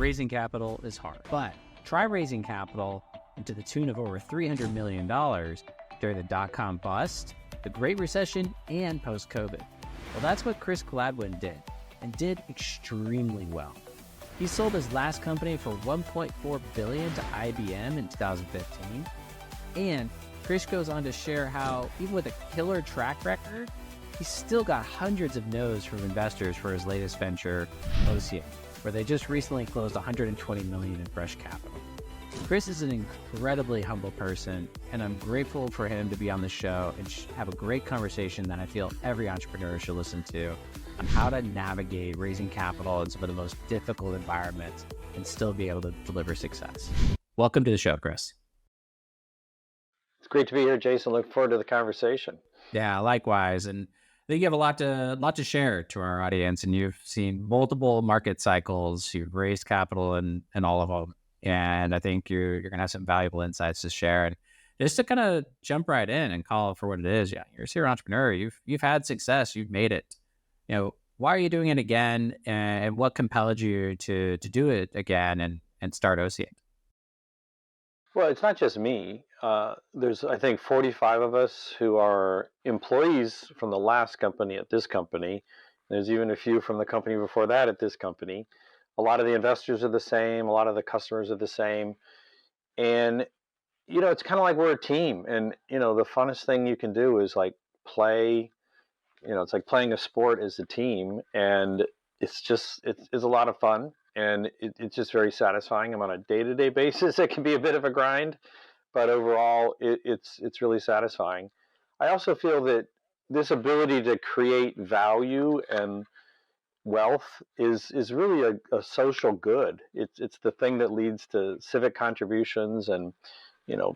Raising capital is hard, but try raising capital to the tune of over $300 million during the dot-com bust, the Great Recession, and post-COVID. Well, that's what Chris Gladwin did, and did extremely well. He sold his last company for $1.4 billion to IBM in 2015, and Chris goes on to share how, even with a killer track record, he's still got hundreds of no's from investors for his latest venture, Ocean, where they just recently closed $120 million in fresh capital. Chris is an incredibly humble person, and I'm grateful for him to be on the show and have a great conversation that I feel every entrepreneur should listen to on how to navigate raising capital in some of the most difficult environments and still be able to deliver success. Welcome to the show, Chris. It's great to be here, Jason. Look forward to the conversation. Yeah, likewise. And I think you have a lot to share to our audience, and you've seen multiple market cycles. You've raised capital in all of them, and I think you're going to have some valuable insights to share. And just to kind of jump right in and call it for what it is, yeah, you're a serial entrepreneur. You've had success. You've made it. Why are you doing it again, and what compelled you to do it again and start Ocean? Well, it's not just me. There's, I think, 45 of us who are employees from the last company at this company. There's even a few from the company before that at this company. A lot of the investors are the same. A lot of the customers are the same. And, it's kind of like we're a team. And, the funnest thing you can do is like play, it's like playing a sport as a team. And it's a lot of fun. And it's just very satisfying. I'm on a day-to-day basis. It can be a bit of a grind, but overall, it's really satisfying. I also feel that this ability to create value and wealth is really a social good. It's the thing that leads to civic contributions and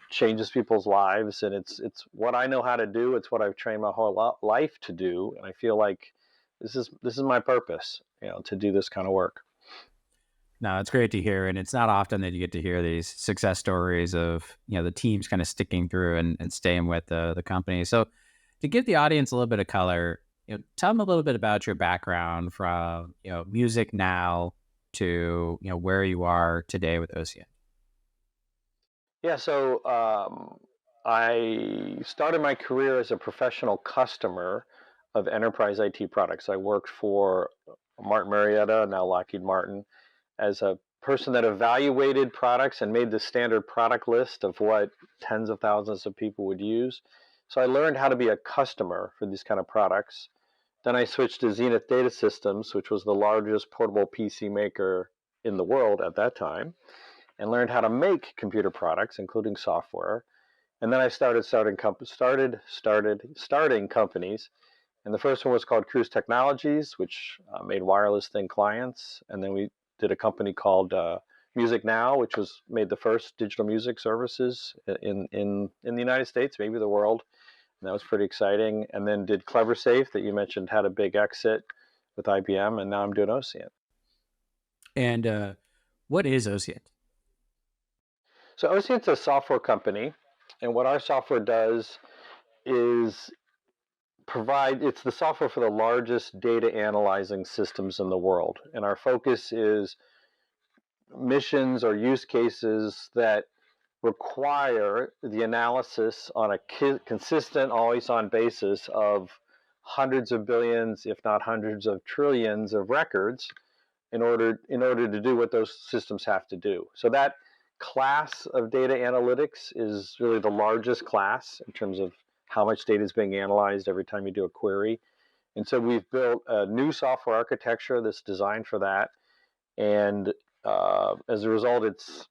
changes people's lives. And it's what I know how to do. It's what I've trained my whole life to do. And I feel like this is my purpose, to do this kind of work. No, it's great to hear. And it's not often that you get to hear these success stories of, the teams kind of sticking through and staying with the company. So to give the audience a little bit of color, tell them a little bit about your background from, music now to, where you are today with Ocean. Yeah. So I started my career as a professional customer of enterprise IT products. I worked for Martin Marietta, now Lockheed Martin, as a person that evaluated products and made the standard product list of what tens of thousands of people would use. So I learned how to be a customer for these kind of products. Then I switched to Zenith Data Systems, which was the largest portable PC maker in the world at that time, and learned how to make computer products, including software. And then I started starting companies. And the first one was called Cruise Technologies, which made wireless thin clients. And then we did a company called Music Now, which made the first digital music services in the United States, maybe the world. And that was pretty exciting. And then did Cleversafe, that you mentioned had a big exit with IBM, and now I'm doing Ocean. And what is Ocean? So Ocean's a software company, and what our software does is it's the software for the largest data analyzing systems in the world. And our focus is missions or use cases that require the analysis on a consistent, always on basis of hundreds of billions, if not hundreds of trillions of records in order to do what those systems have to do. So that class of data analytics is really the largest class in terms of how much data is being analyzed every time you do a query. And so we've built a new software architecture that's designed for that. And as a result,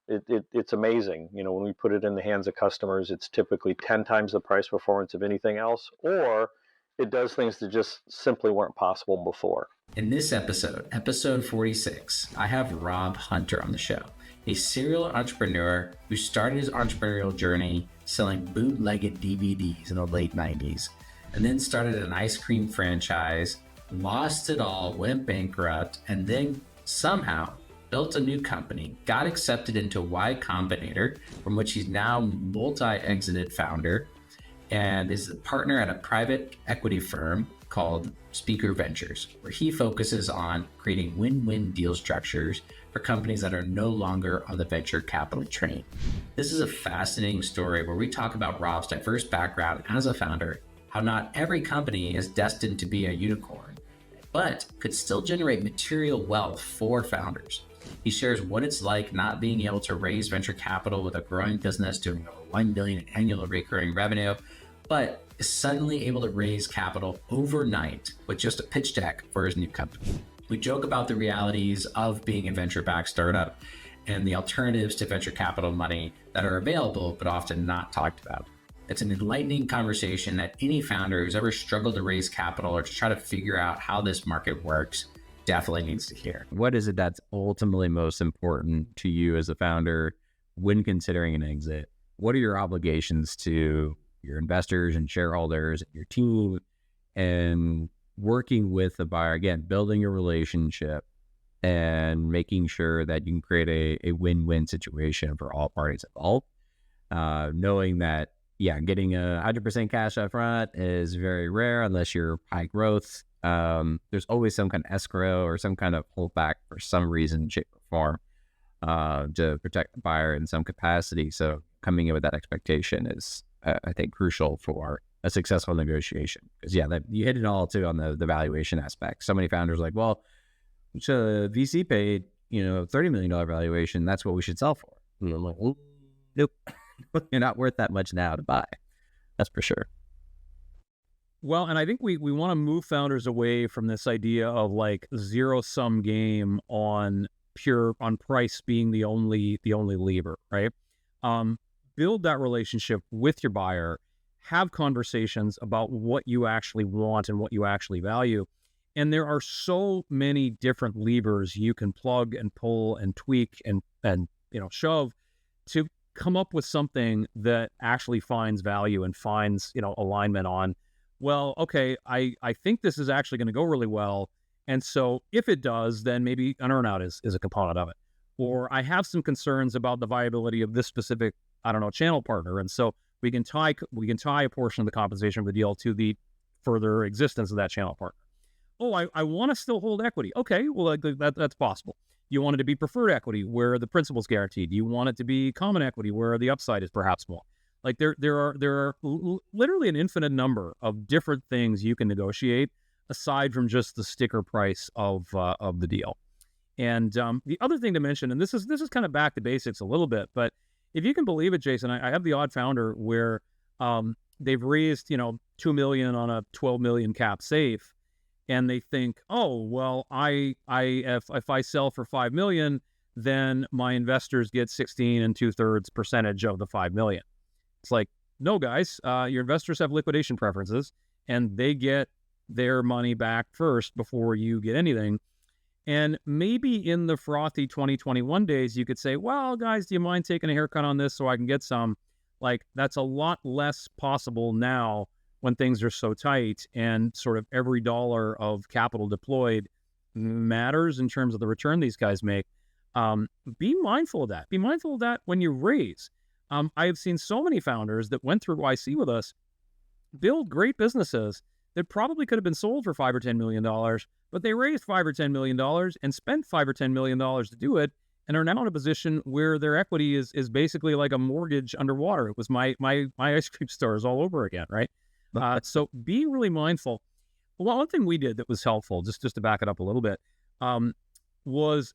it's amazing. When we put it in the hands of customers, it's typically 10 times the price performance of anything else, or it does things that just simply weren't possible before. In this episode 46, I have Rob Hunter on the show, a serial entrepreneur who started his entrepreneurial journey selling bootlegged DVDs in the late 90s, and then started an ice cream franchise, lost it all, went bankrupt, and then somehow built a new company, got accepted into Y Combinator, from which he's now multi-exited founder, and is a partner at a private equity firm, called Speaker Ventures, where he focuses on creating win-win deal structures for companies that are no longer on the venture capital train. This is a fascinating story where we talk about Rob's diverse background as a founder, how not every company is destined to be a unicorn, but could still generate material wealth for founders. He shares what it's like not being able to raise venture capital with a growing business doing over $1 billion in annual recurring revenue, but is suddenly able to raise capital overnight with just a pitch deck for his new company. We joke about the realities of being a venture-backed startup and the alternatives to venture capital money that are available but often not talked about. It's an enlightening conversation that any founder who's ever struggled to raise capital or to try to figure out how this market works definitely needs to hear. What is it that's ultimately most important to you as a founder when considering an exit? What are your obligations to your investors and shareholders and your team, and working with the buyer, again, building a relationship and making sure that you can create a win-win situation for all parties involved, knowing that, getting 100% cash up front is very rare unless you're high growth. There's always some kind of escrow or some kind of holdback for some reason, shape, or form to protect the buyer in some capacity. So coming in with that expectation is, I think, crucial for a successful negotiation. Because you hit it all too on the valuation aspect. So many founders are like, well, so VC paid, $30 million valuation. That's what we should sell for. And I'm like, nope, you're not worth that much now to buy. That's for sure. Well, and I think we want to move founders away from this idea of like zero-sum game on price being the only lever, right? Build that relationship with your buyer, have conversations about what you actually want and what you actually value. And there are so many different levers you can plug and pull and tweak and shove to come up with something that actually finds value and finds, alignment on, well, okay, I think this is actually going to go really well. And so if it does, then maybe an earnout is a component of it. Or I have some concerns about the viability of this specific, channel partner. And so we can tie a portion of the compensation of the deal to the further existence of that channel partner. Oh, I want to still hold equity. Okay, well, that's possible. You want it to be preferred equity where the principal's guaranteed. You want it to be common equity where the upside is perhaps more. Like there are literally an infinite number of different things you can negotiate aside from just the sticker price of the deal. And the other thing to mention, and this is kind of back to basics a little bit, but if you can believe it, Jason, I have the odd founder where they've raised $2 million on a $12 million cap safe, and they think, oh well, if I sell for $5 million, then my investors get 16 2/3% of the $5 million. It's like, no, guys, your investors have liquidation preferences, and they get their money back first before you get anything. And maybe in the frothy 2021 days, you could say, well, guys, do you mind taking a haircut on this so I can get some? Like, that's a lot less possible now when things are so tight and sort of every dollar of capital deployed matters in terms of the return these guys make. Be mindful of that. Be mindful of that when you raise. I have seen so many founders that went through YC with us build great businesses that probably could have been sold for $5 or $10 million, but they raised $5 or $10 million and spent $5 or $10 million to do it, and are now in a position where their equity is basically like a mortgage underwater. It was my ice cream stores all over again, right? So be really mindful. Well, one thing we did that was helpful, just to back it up a little bit, was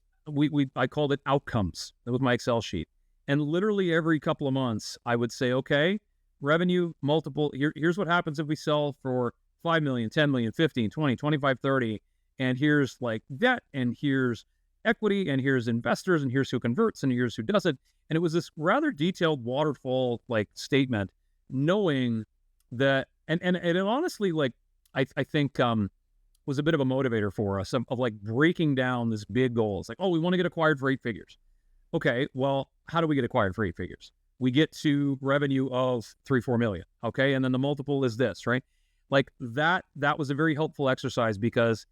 I called it outcomes. That was my Excel sheet. And literally every couple of months, I would say, okay, revenue multiple, here's what happens if we sell for 5 million, 10 million, 15, 20, 25, 30. And here's like debt, and here's equity, and here's investors, and here's who converts, and here's who doesn't. And it was this rather detailed waterfall like statement, knowing that, and it honestly, like, I think was a bit of a motivator for us of like breaking down this big goal. It's like, oh, we want to get acquired for 8 figures. Okay, well, how do we get acquired for 8 figures? We get to revenue of 3-4 million. Okay, and then the multiple is this, right? Like that was a very helpful exercise, because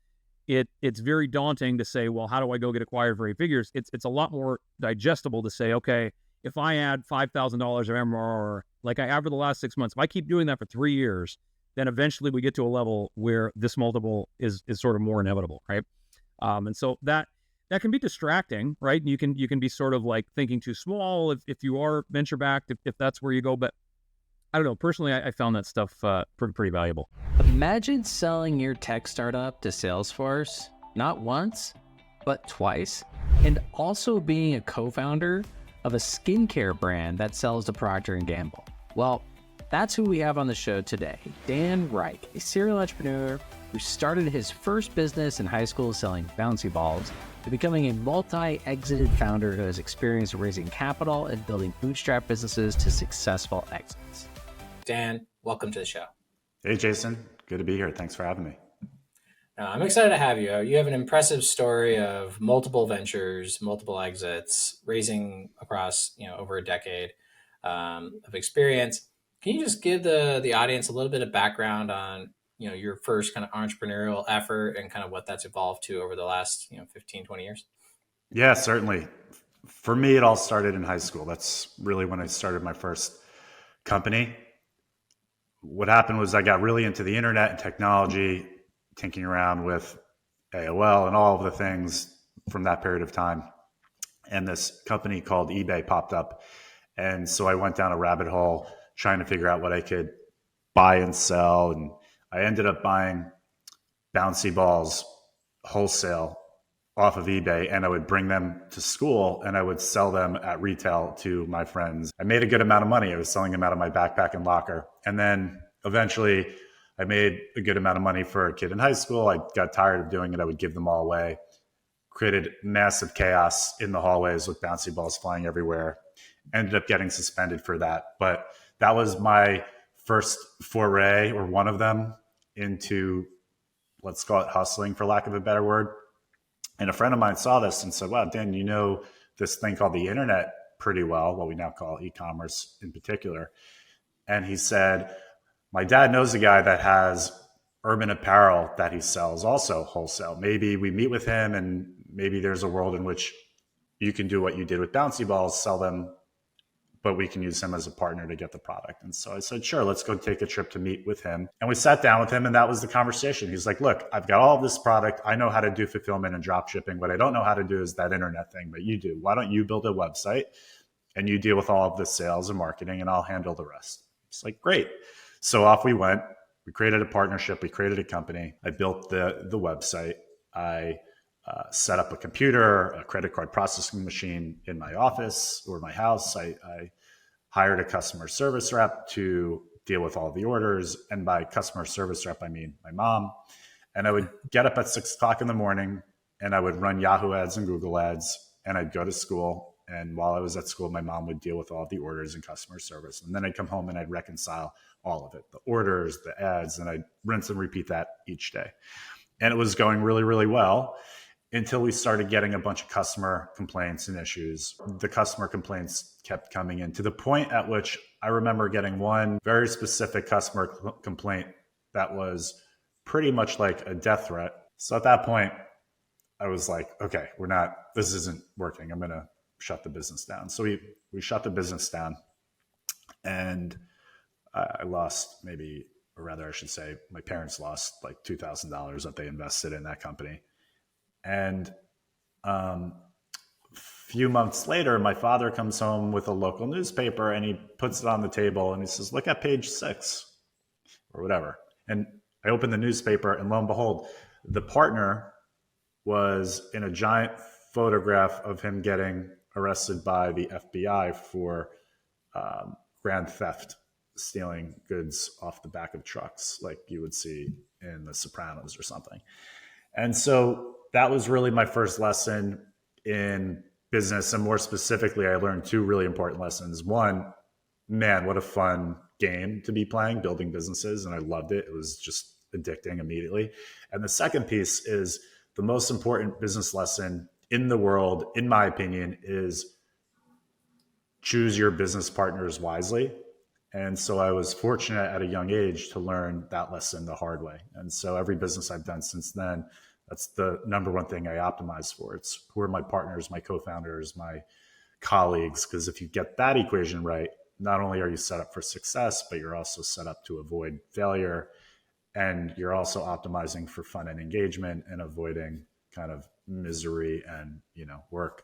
it's very daunting to say, well, how do I go get acquired for 8 figures? It's a lot more digestible to say, okay, if I add $5,000 of MRR, like I have for the last 6 months, if I keep doing that for 3 years, then eventually we get to a level where this multiple is sort of more inevitable, right? And so that can be distracting, right? You can be sort of like thinking too small if you are venture backed, if that's where you go. But I don't know. Personally, I found that stuff pretty valuable. Imagine selling your tech startup to Salesforce, not once, but twice, and also being a co-founder of a skincare brand that sells to Procter & Gamble. Well, that's who we have on the show today. Dan Reich, a serial entrepreneur who started his first business in high school selling bouncy balls to becoming a multi-exited founder who has experience raising capital and building bootstrap businesses to successful exits. Dan, welcome to the show. Hey, Jason. Good to be here. Thanks for having me. I'm excited to have you. You have an impressive story of multiple ventures, multiple exits, raising across over a decade of experience. Can you just give the audience a little bit of background on your first kind of entrepreneurial effort and kind of what that's evolved to over the last 15, 20 years? Yeah, certainly. For me, it all started in high school. That's really when I started my first company. What happened was I got really into the internet and technology, tinkering around with AOL and all of the things from that period of time. And this company called eBay popped up. And so I went down a rabbit hole trying to figure out what I could buy and sell. And I ended up buying bouncy balls wholesale off of eBay, and I would bring them to school and I would sell them at retail to my friends. I made a good amount of money. I was selling them out of my backpack and locker. And then eventually I made a good amount of money for a kid in high school. I got tired of doing it. I would give them all away. Created massive chaos in the hallways with bouncy balls flying everywhere. Ended up getting suspended for that. But that was my first foray, or one of them, into, let's call it hustling, for lack of a better word. And a friend of mine saw this and said, wow, Dan, you know this thing called the internet pretty well, what we now call e-commerce in particular. And he said, my dad knows a guy that has urban apparel that he sells also wholesale. Maybe we meet with him, and maybe there's a world in which you can do what you did with bouncy balls, sell them, but we can use him as a partner to get the product. And so I said, sure, let's go take a trip to meet with him. And we sat down with him, and that was the conversation. He's like, look, I've got all of this product. I know how to do fulfillment and drop shipping. What I don't know how to do is that internet thing, but you do. Why don't you build a website and you deal with all of the sales and marketing, and I'll handle the rest. It's like, great. So off we went. We created a partnership. We created a company. I built the website. I set up a computer, a credit card processing machine in my office or my house. I hired a customer service rep to deal with all the orders. And by customer service rep, I mean my mom. And I would get up at 6 o'clock in the morning, and I would run Yahoo ads and Google ads, and I'd go to school. And while I was at school, my mom would deal with all the orders and customer service. And then I'd come home and I'd reconcile all of it, the orders, the ads, and I'd rinse and repeat that each day. And it was going really, really well until we started getting a bunch of customer complaints and issues. The customer complaints kept coming in, to the point at which I remember getting one very specific customer complaint that was pretty much like a death threat. So at that point, I was like, okay, this isn't working. I'm going to shut the business down. So we shut the business down, and I lost I should say my parents lost like $2,000 that they invested in that company. And a few months later, my father comes home with a local newspaper, and he puts it on the table and he says, look at page 6 or whatever. And I opened the newspaper, and lo and behold, the partner was in a giant photograph of him getting arrested by the FBI for grand theft, stealing goods off the back of trucks like you would see in The Sopranos or something. And so that was really my first lesson in business. And more specifically, I learned 2 really important lessons. One, man, what a fun game to be playing, building businesses. And I loved it. It was just addicting immediately. And the second piece is the most important business lesson in the world, in my opinion, is choose your business partners wisely. And so I was fortunate at a young age to learn that lesson the hard way. And so every business I've done since then, that's the number one thing I optimize for. It's who are my partners, my co-founders, my colleagues. Because if you get that equation right, not only are you set up for success, but you're also set up to avoid failure and you're also optimizing for fun and engagement and avoiding kind of misery and, work.